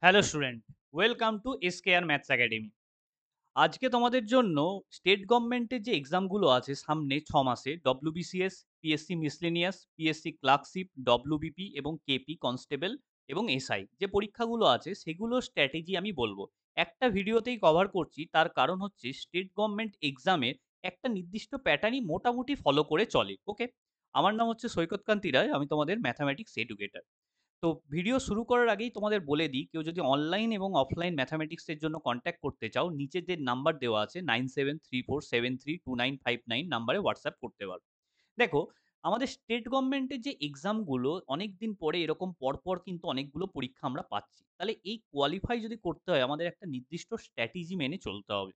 Hello student, welcome to SKR Maths Academy. আজকে তোমাদের জন্য স্টেট গভর্নমেন্টের যে এক্সামগুলো আছে সামনে 6 মাসে WBCS, PSC miscellaneous, PSC clerkship, WBP এবং কেপি কনস্টেবল এবং এসআই যে পরীক্ষাগুলো আছে সেগুলোর স্ট্র্যাটেজি আমি বলবো। একটা ভিডিওতেই কভার করছি, তার কারণ হচ্ছে স্টেট গভর্নমেন্ট এক্সামের একটা নির্দিষ্ট প্যাটার্নই মোটামুটি ফলো করে চলে। ওকে, আমার নাম হচ্ছে সৈকত কান্তি রায়, আমি তোমাদের ম্যাথামেটিক্স এডুকেটর। তো ভিডিও শুরু করার আগেই তোমাদের বলে দিই, কেউ যদি অনলাইন এবং অফলাইন ম্যাথামেটিক্সের জন্য কন্ট্যাক্ট করতে চাও, নিচে যে নাম্বার দেওয়া আছে 9734732959 নাম্বারে হোয়াটসঅ্যাপ করতে পারো। দেখো, আমাদের স্টেট গভর্নমেন্টের যে এক্সামগুলো অনেকদিন পরে এরকম পরপর কিন্তু অনেকগুলো পরীক্ষা আমরা পাচ্ছি। তাহলে এই কোয়ালিফাই যদি করতে হয় আমাদের একটা নির্দিষ্ট স্ট্র্যাটেজি মেনে চলতে হবে।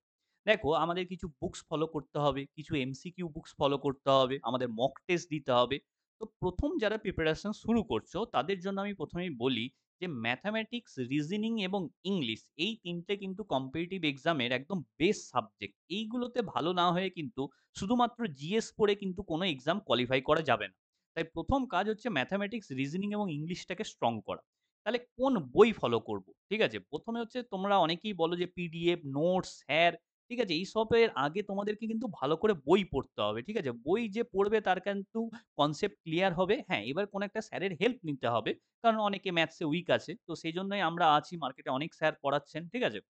দেখো, আমাদের কিছু বুকস ফলো করতে হবে, কিছু এমসিকিউ বুকস ফলো করতে হবে, আমাদের মক টেস্ট দিতে হবে। তো প্রথম যারা প্রিপারেশন শুরু করছো তাদের জন্য আমি প্রথমেই বলি যে ম্যাথামেটিক্স, রিজনিং এবং ইংলিশ এই ৩টে কিন্তু কম্পিটিটিভ এক্সামের একদম বেস্ট সাবজেক্ট। এইগুলোতে ভালো না হয়ে কিন্তু শুধুমাত্র জিএস পড়ে কিন্তু কোনো এক্সাম কোয়ালিফাই করা যাবে না। তাই প্রথম কাজ হচ্ছে ম্যাথামেটিক্স, রিজনিং এবং ইংলিশটাকে স্ট্রং করা। তাহলে কোন বই ফলো করব? ঠিক আছে? প্রথমে হচ্ছে তোমরা অনেকেই বলো যে পিডিএফ, নোটস, স্যার, ঠিক আছে? এইসবের আগে তোমাদেরকে কিন্তু ভালো করে বই পড়তে হবে। ঠিক আছে? বই যে পড়বে তার কিন্তু কনসেপ্ট ক্লিয়ার হবে। হ্যাঁ, এবার কোনো একটা স্যারের হেল্প নিতে হবে। কারণ অনেকে ম্যাথসে উইক আছে। তো সেইজন্যই আমরা আছি, মার্কেটে অনেক স্যার পড়াচ্ছেন। ঠিক আছে?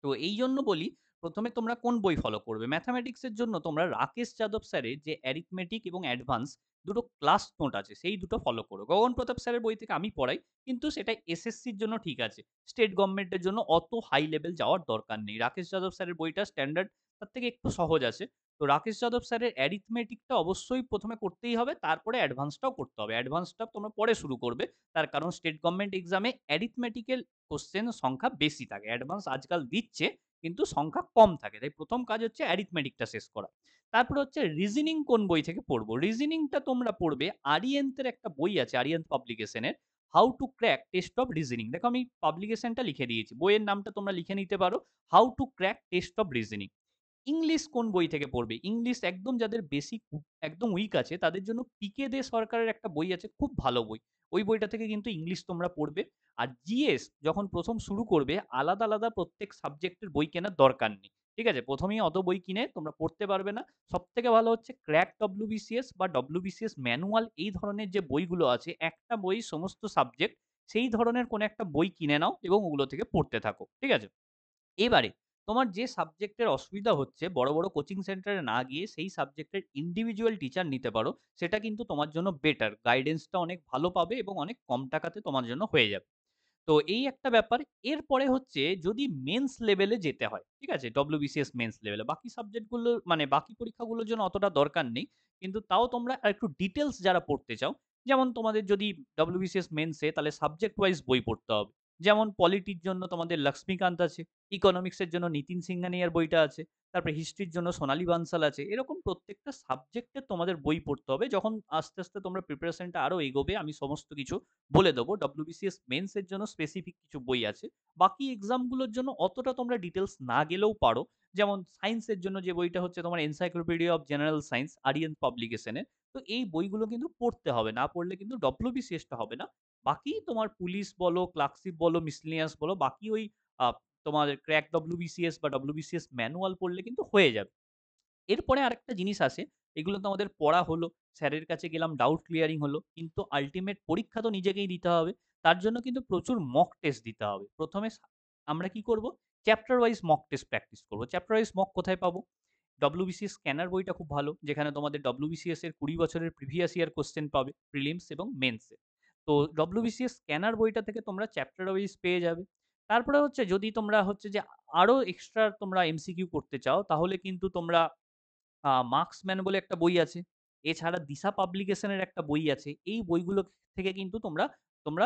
তো এইজন্য বলি, ১ম এ তোমরা কোন বই ফলো করবে? ম্যাথামেটিক্সের জন্য তোমরা রাকেশ যাদব স্যারের যে অ্যারিথমেটিক এবং অ্যাডভান্স দুটো ক্লাস নোট আছে, সেই দুটো ফলো করো। গগন প্রতাপ স্যারের বই থেকে আমি পড়াই, কিন্তু সেটা এসএসসির জন্য ঠিক আছে। স্টেট গভর্নমেন্টের জন্য অত হাই লেভেল যাওয়ার দরকার নেই। রাকেশ যাদব স্যারের বইটা স্ট্যান্ডার্ড তার থেকে একটু সহজ আছে। তো রাকেশ যাদব স্যারের অ্যারিথমেটিকটা অবশ্যই ১ম এ করতেই হবে, তারপরে অ্যাডভান্সটাও করতে হবে। অ্যাডভান্সটা তোমরা পরে শুরু করবে। তার কারণ স্টেট গভর্নমেন্ট এক্সামে অ্যারিথমেটিক্যাল কোয়েশ্চেন সংখ্যা বেশি থাকে। অ্যাডভান্স আজকাল দিচ্ছে কিন্তু সংখ্যা কম থাকে। তাই ১ম কাজ হচ্ছে অ্যারিথমেটিকটা শেষ করা। তারপরে হচ্ছে রিজনিং কোন বই থেকে পড়বো? রিজনিংটা তোমরা পড়বে আরিয়েন্তের একটা বই আছে, আরিয়েন্ত পাবলিকেশনের 'how to crack test of reasoning'. দেখো, আমি পাবলিকেশনটা লিখে দিয়েছি। বইয়ের নামটা তোমরা লিখে নিতে পারো, 'how to crack test of reasoning'. English কোন বই থেকে পড়বে? ইংলিশ একদম যাদের বেসিক একদম উইক আছে তাদের জন্য পিকে দে সরকারের একটা বই আছে, খুব ভালো বই। ওই বইটা থেকে কিন্তু ইংলিশ তোমরা পড়বে। আর জিএস যখন ১ম শুরু করবে আলাদা, আলাদা প্রত্যেক সাবজেক্টের বই কেনার দরকার নেই। ঠিক আছে? ১ম এই অত বই কিনে তোমরা পড়তে পারবে না। সবথেকে ভালো হচ্ছে ক্র্যাক ডব্লিউবিসিএস বা ডব্লিউবিসিএস ম্যানুয়াল, এই ধরনের যে বইগুলো আছে, একটা বই সমস্ত সাবজেক্ট, সেই ধরনের কোনো একটা বই কিনে নাও এবং ওগুলো থেকে পড়তে থাকো। ঠিক আছে? এবারে তোমার যে সাবজেক্টের অসুবিধা হচ্ছে, বড়, বড় কোচিং সেন্টারে না গিয়ে সেই সাবজেক্টের ইন্ডিভিজুয়াল টিচার নিতে পারো। সেটা কিন্তু তোমার জন্য বেটার। গাইডেন্সটা অনেক ভালো পাবে এবং অনেক কম টাকাতে তোমার জন্য হয়ে যাবে। তো এই একটা ব্যাপার। এরপরে হচ্ছে যদি মেন্স লেভেলে যেতে হয়, ঠিক আছে? ডব্লিউবিসিএস মেন্স লেভেলে। বাকি সাবজেক্টগুলো মানে বাকি পরীক্ষাগুলোর জন্য অতটা দরকার নেই। কিন্তু তাও তোমরা আরেকটু ডিটেইলস যারা পড়তে চাও, যেমন তোমাদের যদি ডব্লিউবিসিএস মেন্সে তাহলে সাবজেক্ট ওয়াইজ বই পড়তে হবে। যেমন পলিটির জন্য তোমাদের লক্ষ্মীকান্ত আছে, ইকোনমিক্সের জন্য নিতিন সিংহানিয়ার বইটা আছে, তারপরে হিস্ট্রির জন্য সোনালী বানসাল আছে। এরকম প্রত্যেকটা সাবজেক্টের তোমাদের বই পড়তে হবে। যখন আস্তে, আস্তে তোমরা প্রিপারেশনটা আরো এগোবে আমি সমস্ত কিছু বলে দেবো। ডব্লিউবিসিএস মেন্স এর জন্য স্পেসিফিক কিছু বই আছে। বাকি এক্সামগুলোর জন্য অতটা তোমরা ডিটেইলস না গেলেও পারো। যেমন সায়েন্সের জন্য যে বইটা হচ্ছে তোমার এনসাইক্লোপিডিয়া অফ জেনারেল সায়েন্স, আরিয়েন্ট পাবলিকেশনের। তো এই বইগুলো কিন্তু পড়তে হবে। না পড়লে কিন্তু ডব্লিউবিসিএস টা হবে না। বাকি তোমার পুলিশ বলো, ক্লার্কশিপ বলো, মিসেলেনিয়াস বলো, বাকি ওই আ তোমার ক্র্যাক ডব্লিউবিসিএস বা ডব্লিউবিসিএস ম্যানুয়াল পড়লে কিন্তু হয়ে যাবে। এরপরে আরেকটা জিনিস আসে, এগুলো তো আমাদের পড়া হলো, স্যারের কাছে গেলাম, ডাউট ক্লিয়ারিং হলো। কিন্তু আল্টিমেট পরীক্ষা তো নিজেকেই দিতে হবে। তার জন্য কিন্তু প্রচুর মক টেস্ট দিতে হবে। ১ম এ আমরা কি করব? Chapter wise mock test practice করব। চ্যাপ্টার ওয়াইজ মক কোথায় পাবো? ডব্লিউবিসিএস স্ক্যানার বইটা খুব ভালো। যেখানে তোমাদের ডব্লিউবিসিএস এর ২০ বছরের প্রিভিয়াস ইয়ার কোয়েশ্চেন পাবে প্রিলিমস এবং মেন্সে। তো ডব্লিউবিসিএস স্ক্যানার বইটা থেকে তোমরা চ্যাপ্টার ওয়াইজ পেয়ে যাবে। তারপরে হচ্ছে যদি তোমরা হচ্ছে যে আরো এক্সট্রা তোমরা এমসিকিউ করতে চাও, তাহলে কিন্তু তোমরা মার্কসম্যান বলে একটা বই আছে। এছাড়া দিশা পাবলিকেশনের একটা বই আছে। এই বইগুলো থেকে কিন্তু তোমরা তোমরা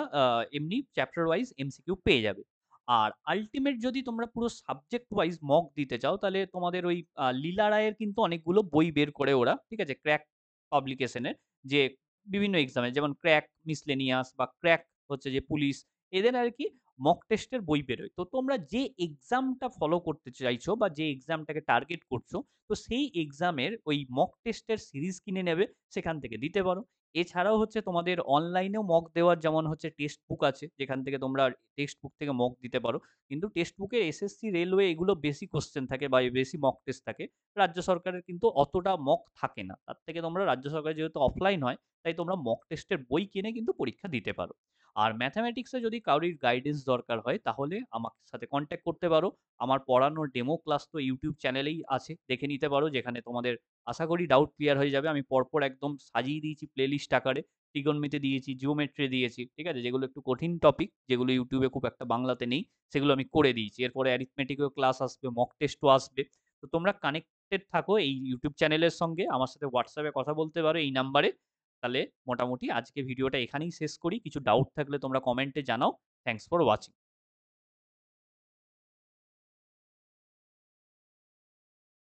এমনি চ্যাপ্টার ওয়াইজ এমসিকিউ পেয়ে যাবে। আর আল্টিমেট যদি তোমরা পুরো সাবজেক্ট ওয়াইজ মক দিতে চাও, তাহলে তোমাদের ওই লীলা রায়ের কিন্তু অনেকগুলো বই বের করে ওরা, ঠিক আছে? ক্র্যাক পাবলিকেশনের যে বিভিন্ন এক্সামে যেমন ক্র্যাক মিসলেনিয়াস বা ক্র্যাক হচ্ছে যে পুলিশ, এদের আরকি মক টেস্টের বই বেরোয়। তো তোমরা যে এক্সামটা ফলো করতে চাইছো বা যে এক্সামটাকে টার্গেট করছো, তো সেই এক্সামের ওই মক টেস্টের সিরিজ কিনে নেবে, সেখান থেকে দিতে পারো। এছাড়াও হচ্ছে তোমাদের অনলাইনেও মক দেওয়ার যেমন হচ্ছে টেক্সট বুক আছে, যেখান থেকে তোমরা টেক্সট বুক থেকে মক দিতে পারো। কিন্তু টেক্সট বুকে এসএসসি, রেলওয়ে এগুলো বেশি কোয়েশ্চেন থাকে বা বেশি মক টেস্ট থাকে। রাজ্য সরকারের কিন্তু অতটা মক থাকে না। তার থেকে তোমরা রাজ্য সরকারের যেহেতু অফলাইন হয়, তাই তোমরা মক টেস্টের বই কিনে কিন্তু পরীক্ষা দিতে পারো। আর ম্যাথমেটিক্সে যদি কারোর গাইডেন্স দরকার হয়, তাহলে আমার সাথে কনট্যাক্ট করতে পারো। আমার পড়ানোর ডেমো ক্লাস তো ইউটিউব চ্যানেলেই আছে, দেখে নিতে পারো। যেখানে তোমাদের আশা করি ডাউট ক্লিয়ার হয়ে যাবে। আমি পরপর একদম সাজিয়ে দিয়েছি প্লেলিস্ট আকারে। ট্রিগোনমিতি দিয়েছি, জিওমেট্রি দিয়েছি। ঠিক আছে? যেগুলো একটু কঠিন টপিক, যেগুলো ইউটিউবে খুব একটা বাংলাতে নেই, সেগুলো আমি করে দিয়েছি। এরপরে অ্যারিথমেটিকেও ক্লাস আসবে, মক টেস্টও আসবে। তো তোমরা কানেক্টেড থাকো এই ইউটিউব চ্যানেলের সঙ্গে। আমার সাথে হোয়াটসঅ্যাপে কথা বলতে পারো এই নাম্বারে। তাহলে মোটামুটি আজকে ভিডিওটা এখানেই শেষ করি। কিছু ডাউট থাকলে তোমরা কমেন্টে জানাও। Thanks for watching.